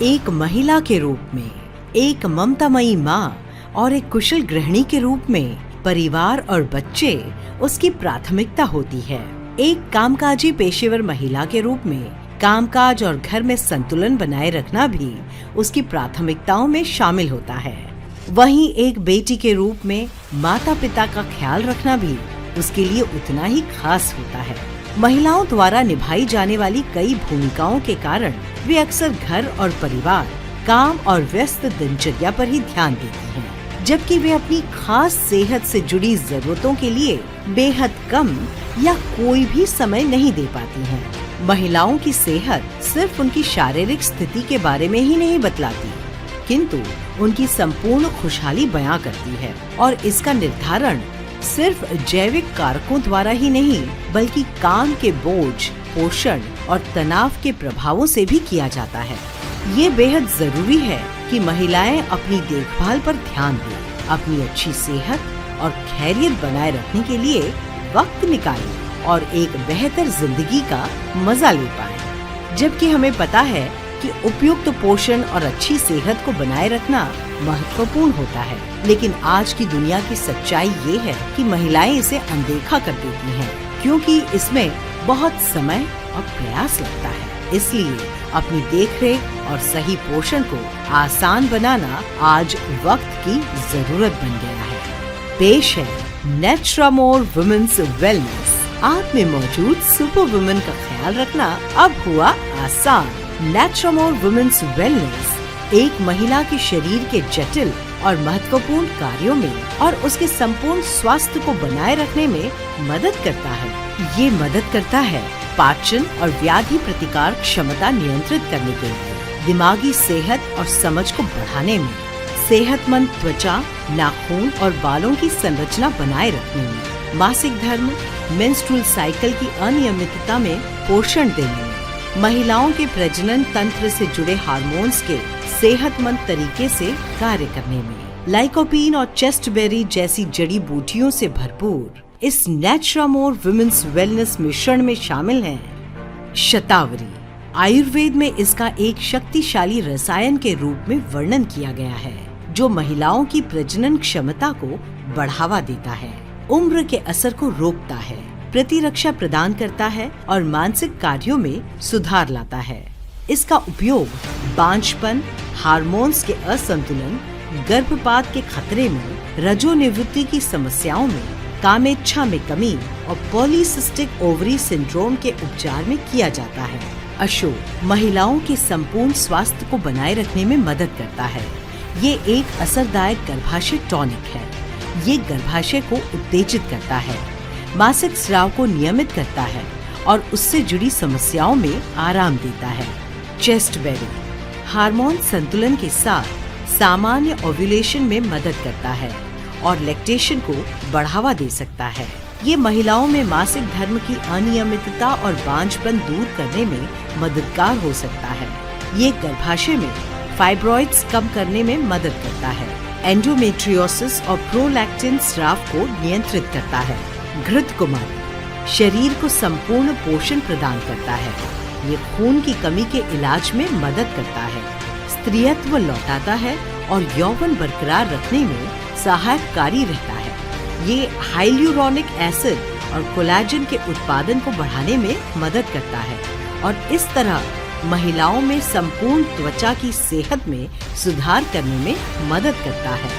एक महिला के रूप में, एक ममतामयी माँ और एक कुशल गृहिणी के रूप में परिवार और बच्चे उसकी प्राथमिकता होती है। एक कामकाजी पेशेवर महिला के रूप में कामकाज और घर में संतुलन बनाए रखना भी उसकी प्राथमिकताओं में शामिल होता है। वहीं एक बेटी के रूप में माता पिता का ख्याल रखना भी उसके लिए उतना ही खास होता है। महिलाओं द्वारा निभाई जाने वाली कई भूमिकाओं के कारण वे अक्सर घर और परिवार, काम और व्यस्त दिनचर्या पर ही ध्यान देती हैं, जबकि वे अपनी खास सेहत से जुड़ी जरूरतों के लिए बेहद कम या कोई भी समय नहीं दे पाती हैं। महिलाओं की सेहत सिर्फ उनकी शारीरिक स्थिति के बारे में ही नहीं बतलाती, किंतु उनकी संपूर्ण खुशहाली बयां करती है और इसका निर्धारण सिर्फ जैविक कारकों द्वारा ही नहीं बल्कि काम के बोझ, पोषण और तनाव के प्रभावों से भी किया जाता है। ये बेहद जरूरी है कि महिलाएं अपनी देखभाल पर ध्यान दें, अपनी अच्छी सेहत और खैरियत बनाए रखने के लिए वक्त निकालें और एक बेहतर जिंदगी का मजा ले पाएं। जबकि हमें पता है कि उपयुक्त पोषण और अच्छी सेहत को बनाए रखना महत्वपूर्ण होता है, लेकिन आज की दुनिया की सच्चाई ये है कि महिलाएं इसे अनदेखा कर देती हैं, क्योंकि इसमें बहुत समय और प्रयास लगता है। इसलिए अपनी देखरेख और सही पोषण को आसान बनाना आज वक्त की जरूरत बन गया है। पेश है नेट्रामोर वुमेन्स वेलनेस। आप में मौजूद सुपर वुमेन का ख्याल रखना अब हुआ आसान। नेट्रामोर वुमेन्स वेलनेस एक महिला के शरीर के जटिल और महत्वपूर्ण कार्यों में और उसके संपूर्ण स्वास्थ्य को बनाए रखने में मदद करता है। ये मदद करता है पाचन और व्याधि प्रतिकार क्षमता नियंत्रित करने के लिए, दिमागी सेहत और समझ को बढ़ाने में, सेहतमंद त्वचा, नाखून और बालों की संरचना बनाए रखने में, मासिक धर्म, मेंस्ट्रुअल साइकिल की अनियमितता में पोषण देने में, महिलाओं के प्रजनन तंत्र से जुड़े हार्मोन्स के सेहतमंद तरीके से कार्य करने में, लाइकोपीन और चेस्टबेरी जैसी जड़ी बूटियों से भरपूर इस नेट्रामोर वुमेन्स वेलनेस मिश्रण में शामिल है शतावरी। आयुर्वेद में इसका एक शक्तिशाली रसायन के रूप में वर्णन किया गया है, जो महिलाओं की प्रजनन क्षमता को बढ़ावा देता है, उम्र के असर को रोकता है, प्रतिरक्षा प्रदान करता है और मानसिक कार्यों में सुधार लाता है। इसका उपयोग बांझपन, हार्मोन्स के असंतुलन, गर्भपात के खतरे में, रजोनिवृत्ति की समस्याओं में, कामेच्छा में कमी और पॉलीसिस्टिक ओवरी सिंड्रोम के उपचार में किया जाता है। अशोक महिलाओं के संपूर्ण स्वास्थ्य को बनाए रखने में मदद करता है। ये एक असरदायक गर्भाशय टॉनिक है। ये गर्भाशय को उत्तेजित करता है, मासिक स्राव को नियमित करता है और उससे जुड़ी समस्याओं में आराम देता है। चेस्टबेरी हार्मोन संतुलन के साथ सामान्य ओव्यूलेशन में मदद करता है और लैक्टेशन को बढ़ावा दे सकता है। ये महिलाओं में मासिक धर्म की अनियमितता और बांझपन दूर करने में मददगार हो सकता है। ये गर्भाशय में फाइब्रॉइड्स कम करने में मदद करता है, एंडोमेट्रियोसिस और प्रोलैक्टिन स्राव को नियंत्रित करता है। घृत कुमारी शरीर को संपूर्ण पोषण प्रदान करता है। ये खून की कमी के इलाज में मदद करता है, स्त्रीत्व लौटाता है और यौवन बरकरार रखने में सहायकारी रहता है। ये हाइल्यूरोनिक एसिड और कोलेजन के उत्पादन को बढ़ाने में मदद करता है और इस तरह महिलाओं में संपूर्ण त्वचा की सेहत में सुधार करने में मदद करता है।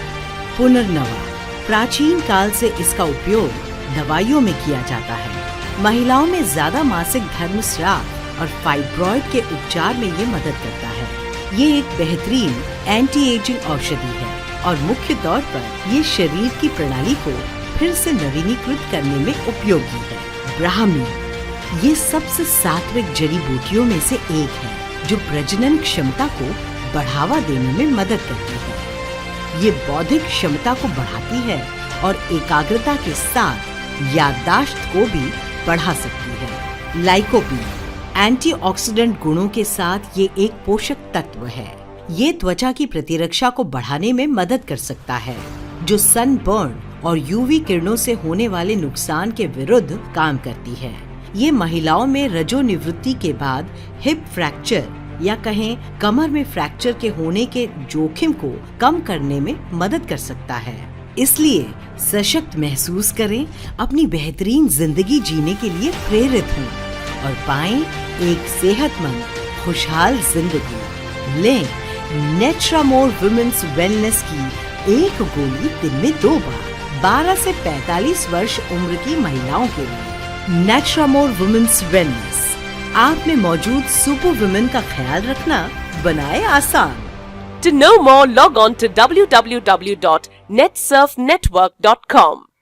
पुनर्नवा प्राचीन काल से इसका उपयोग दवाइयों में किया जाता है। महिलाओं में ज्यादा मासिक धर्म स्राव और फाइब्रॉइड के उपचार में ये मदद करता है। ये एक बेहतरीन एंटी एजिंग औषधि है और मुख्य तौर पर ये शरीर की प्रणाली को फिर से नवीनीकृत करने में उपयोगी है। ब्राह्मी ये सबसे सात्विक जड़ी बूटियों में से एक है, जो प्रजनन क्षमता को बढ़ावा देने में मदद करती है। ये बौद्धिक क्षमता को बढ़ाती है और एकाग्रता के साथ याददाश्त को भी बढ़ा सकती है। लाइकोपीन एंटीऑक्सीडेंट गुणों के साथ ये एक पोषक तत्व है। ये त्वचा की प्रतिरक्षा को बढ़ाने में मदद कर सकता है, जो सनबर्न और यूवी किरणों से होने वाले नुकसान के विरुद्ध काम करती है। ये महिलाओं में रजोनिवृत्ति के बाद हिप फ्रैक्चर या कहें कमर में फ्रैक्चर के होने के जोखिम को कम करने में मदद कर सकता है। इसलिए सशक्त महसूस करें, अपनी बेहतरीन जिंदगी जीने के लिए प्रेरित हों और पाएं एक सेहतमंद खुशहाल जिंदगी। लें नेट्रामोर वुमेन्स वेलनेस की एक गोली दिन में 2 बार 12 से 45 वर्ष उम्र की महिलाओं के लिए। नेट्रामोर वुमेन्स वेलनेस आप में मौजूद सुपर वुमेन का ख्याल रखना बनाए आसान। To know more, log on to www.netsurfnetwork.com.